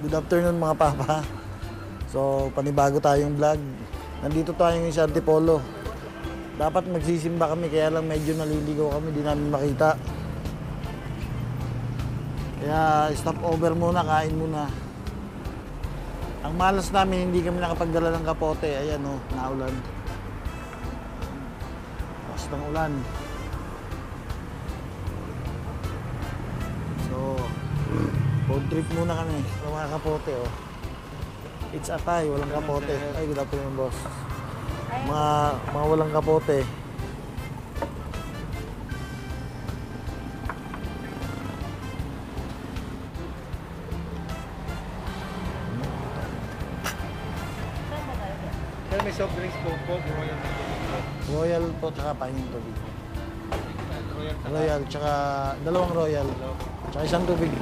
Good afternoon mga papa. So, panibago tayong vlog. Nandito tayo sa Antipolo. Dapat magsisimba kami, kaya lang medyo naliligaw kami, di namin makita. Kaya stop over muna, kain muna. Ang malas namin, hindi kami nakapagdala ng kapote. Ayan o, naulan. Lakas ng ulan. So, road trip muna kami sa mga kapote, oh. It's Atay, walang kapote. Ay, good afternoon, boss. Mga walang kapote. Kaya may soft drinks po, Royal. Royal po, tsaka pahinging tubig. Royal, tsaka dalawang Royal. Tsaka isang tubig.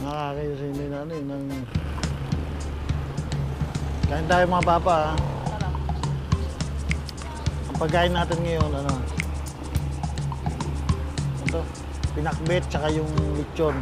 Nakakayo sa hindi na ano yun. Kain tayo mga papa, ha? Ang pagkain natin ngayon, ano? Ito, pinakbet tsaka yung lechon.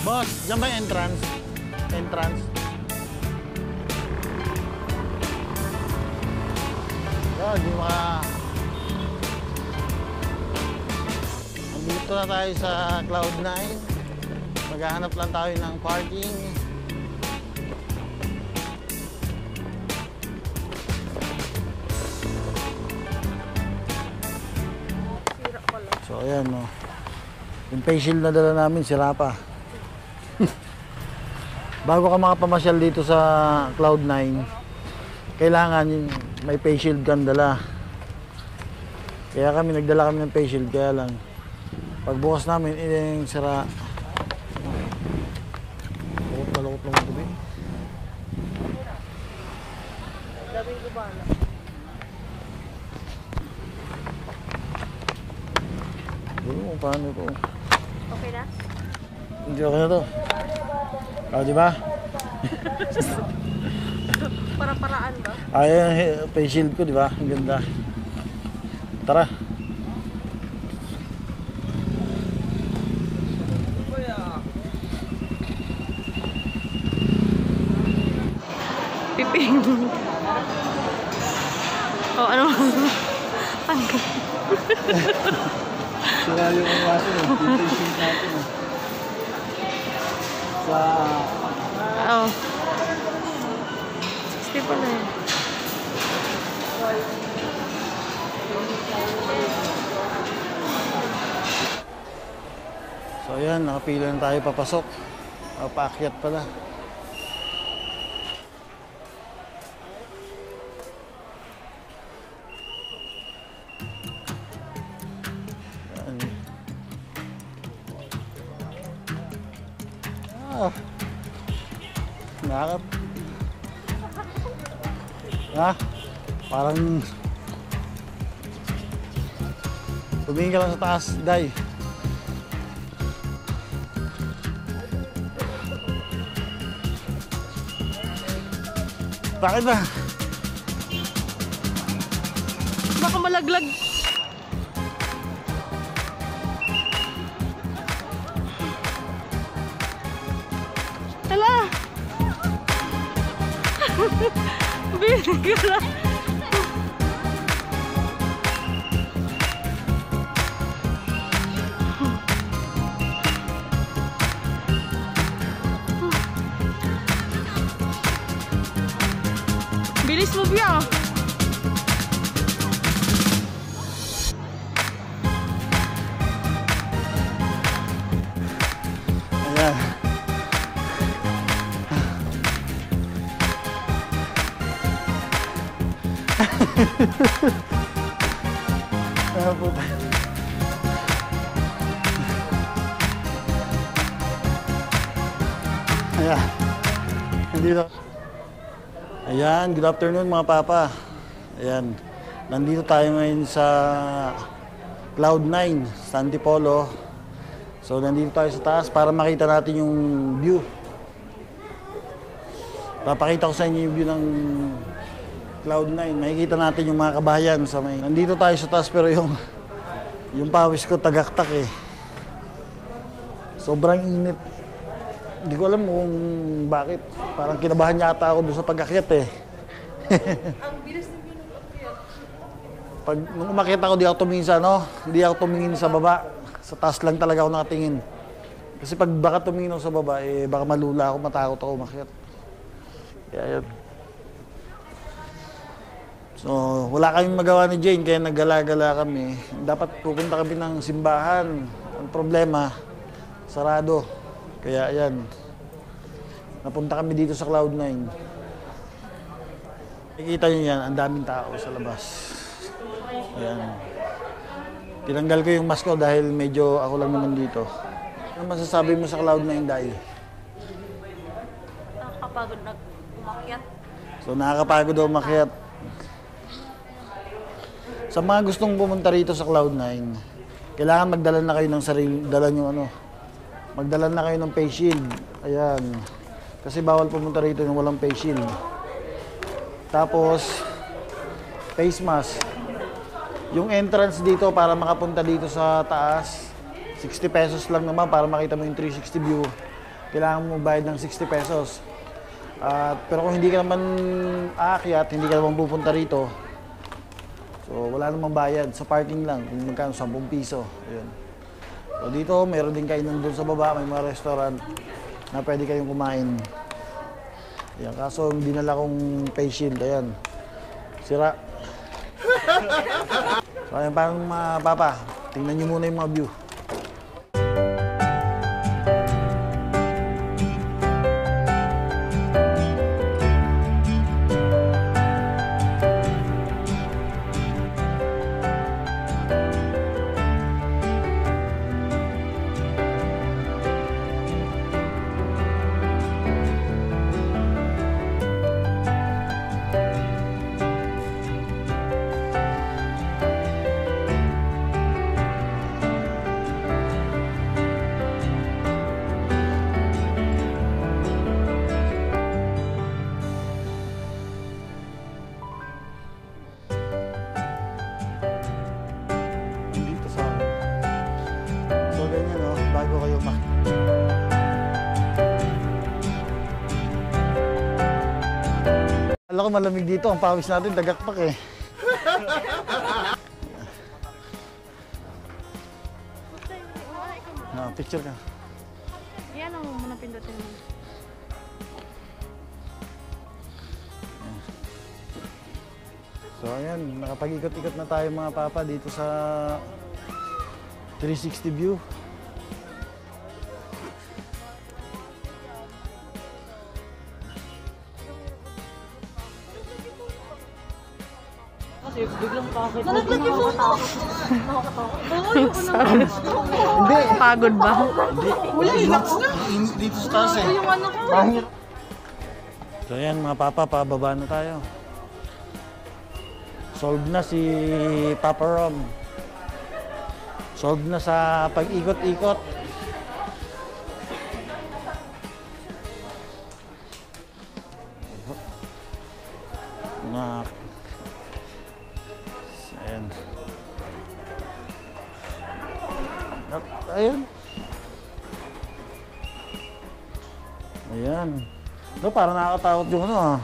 Boss, dyan ba yung entrance? Entrance. Yan, di Nandito na tayo sa Cloud9. Maghahanap lang tayo ng parking. So ayan, no. Yung face shield na dala namin, sira pa. Bago ka makapamasyal dito sa Cloud9, kailangan may face shield kang dala. Kaya nagdala kami ng face shield, kaya lang pagbukas namin, yung sira. Lukot lang ito, Ben. Labing ko ba? Hindi mo, paano ito? Okay na? Hindi okay na to. Di ba? Para-paraan ba? Ay, face shield ko, di ba? Ang ganda. Tara. Piping. Oh, ano? Tanggal. Sira yung waso eh. Piping natin eh. Sa... Oh. 60 pala eh. So ayan, nakapila na tayo papasok. Paakyat pala. Ayan. Nakakap. Ha? Parang... Tumingin ka lang sa taas, Day. Bakit ba? Baka malaglag. Hala! Binigla. Bilis mo, Bia. Ayan. Ayan po. Ayan. Nandito. Ayan, good afternoon mga papa. Ayan. Nandito tayo ngayon sa Cloud9, sa Antipolo. So nandito tayo sa taas para makita natin yung view. Papakita ko sa inyo yung view ng Cloud9. Makikita natin yung mga kabayan sa may... Nandito tayo sa taas pero yung pawis ko tagaktak eh. Sobrang init. Hindi ko alam kung bakit. Parang kinabahan yata ako doon sa pag-akyat eh. Ang bilis ng view ng akyat. Nung umakyat ako, di ako tumingin sa ano, di ako tumingin sa baba. Sa taas lang talaga ako nakatingin. Kasi pag baka tumingin ako sa baba, eh baka malula ako, matakot ako umakyat. Kaya yun. So, wala kaming magawa ni Jane, kaya naggala-gala kami. Dapat pupunta kami ng simbahan. Ang problema, sarado. Kaya yan. Napunta kami dito sa Cloud9. Nakikita nyo yan, ang daming tao sa labas. Ayan. Tinanggal ko yung mask ko dahil medyo ako lang naman dito. Ano masasabi mo sa Cloud9, Day? Nakakapagod na umakyat. So nakakapagod daw umakyat. Sa mga gustong pumunta rito sa Cloud9, kailangan magdala na kayo ng sarili, dala nyo ano, magdala na kayo ng face shield. Ayan. Kasi bawal pumunta rito ng walang face shield. Tapos, face mask. Yung entrance dito para makapunta dito sa taas, 60 pesos lang naman para makita mo yung 360 view. Kailangan mo bayad ng 60 pesos. Pero kung hindi ka naman aakyat, hindi ka naman pupunta rito, so wala namang bayad. Sa parking lang, kung magkano, 10 piso. Ayun. So dito, meron din kainan doon sa baba, may mga restaurant na pwede kayong kumain. Ayan, kaso yung dinala kong face shield, ayan, sira. So ayan, parang mga papa, tingnan nyo muna yung mga view. ko malamig dito. Ang pawis natin, dagakpak eh. Picture ka. Yan ang muna pindutin mo. So ayan, nakapag-ikot-ikot na tayo mga papa dito sa 360 view. Kasi biglang pagod. Nalaglag yung Hindi. Pagod ba? Wala, relax na. Dito sa taas eh. Yung ano ko. So ayan mga papa, pababa na tayo. Solved na si Papa Rom. Solved na sa pag-ikot-ikot. Ayan. Ayan. Ayan. No, parang nakakatakot yung ano ah.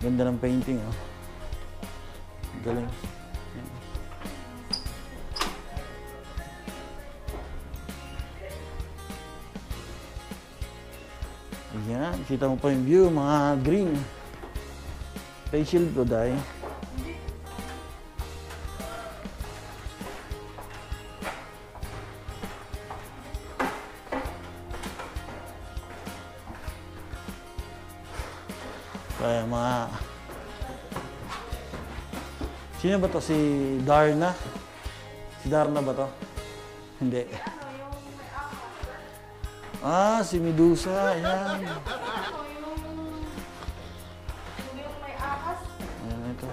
Ganda ng painting oh. Galing. Ayan, kita mo pa yung view, mga green. Face shield ko dahil. Kaya mga... Sino ba to? Si Darna? Si Darna ba to? Hindi. Ah, si Medusa. Ayan. Ayan ito.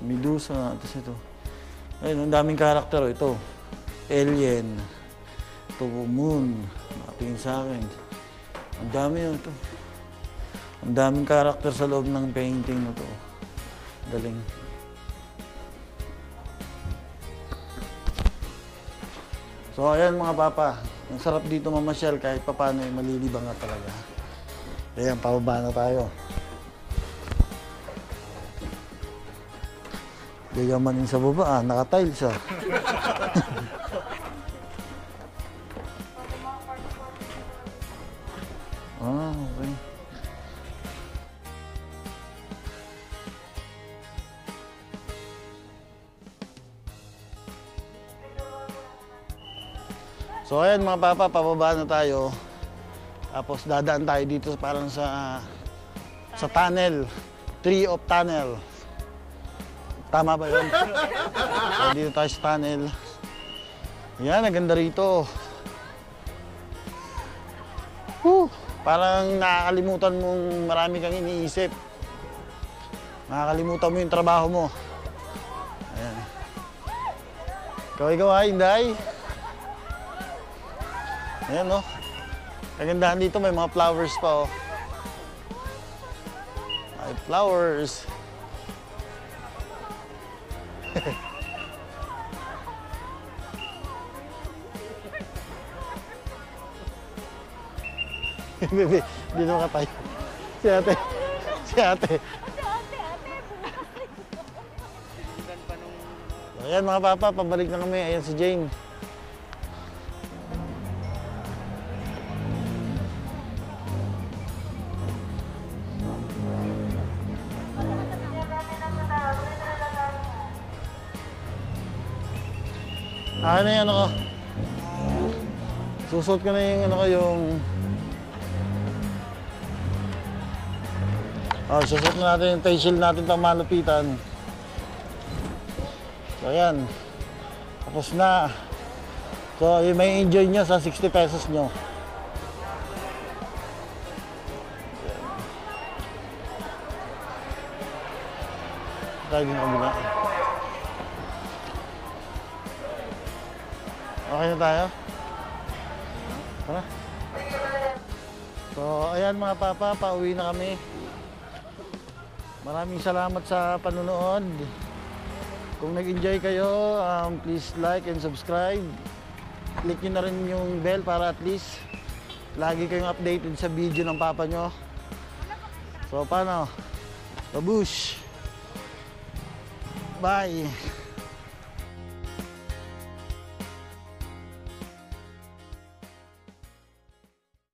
Medusa. Tapos ito. Ayun, ang daming karakter. Ito. Alien. Ito, Moon. Nakatingin sa akin. Ang dami yun ito. Ang daming karakter sa loob ng painting na to. Galing. So ayan mga papa, ang sarap dito mamasyal kahit papaano ay malilibang nga talaga. Ayan, pababa na tayo. Gayamanin sa baba naka-tiles ah. Ah, okay. So ayan mga papa, pababa na tayo. Tapos dadaan tayo dito parang sa tunnel. Tree of Tunnel. Tama ba yun? So, dito tayo sa tunnel. Ayan, ang ganda rito. Parang nakakalimutan mong marami kang iniisip. Nakakalimutan mo yung trabaho mo. Ayan. Ikaw ha, Inday. Ayan no. Kagandahan dito, may mga flowers pa oh. May flowers. Bebe, dito ka tayo. Si ate. Si ate. Ayan mga papa, pabalik na kami. Ayan si Jane. Ano yung ano ko? Susot ko na yung ano ko yung... susot na natin yung face shield natin pang malupitan. So ayan. Tapos na. So yung may enjoy nyo sa 60 pesos nyo. Tayo yung kabila. Okay na tayo? Tara. So, ayan mga papa, pauwi na kami. Maraming salamat sa panonood. Kung nag-enjoy kayo, please like and subscribe. Click nyo na rin yung bell para at least lagi kayong updated sa video ng papa nyo. So paano? Babush! Bye!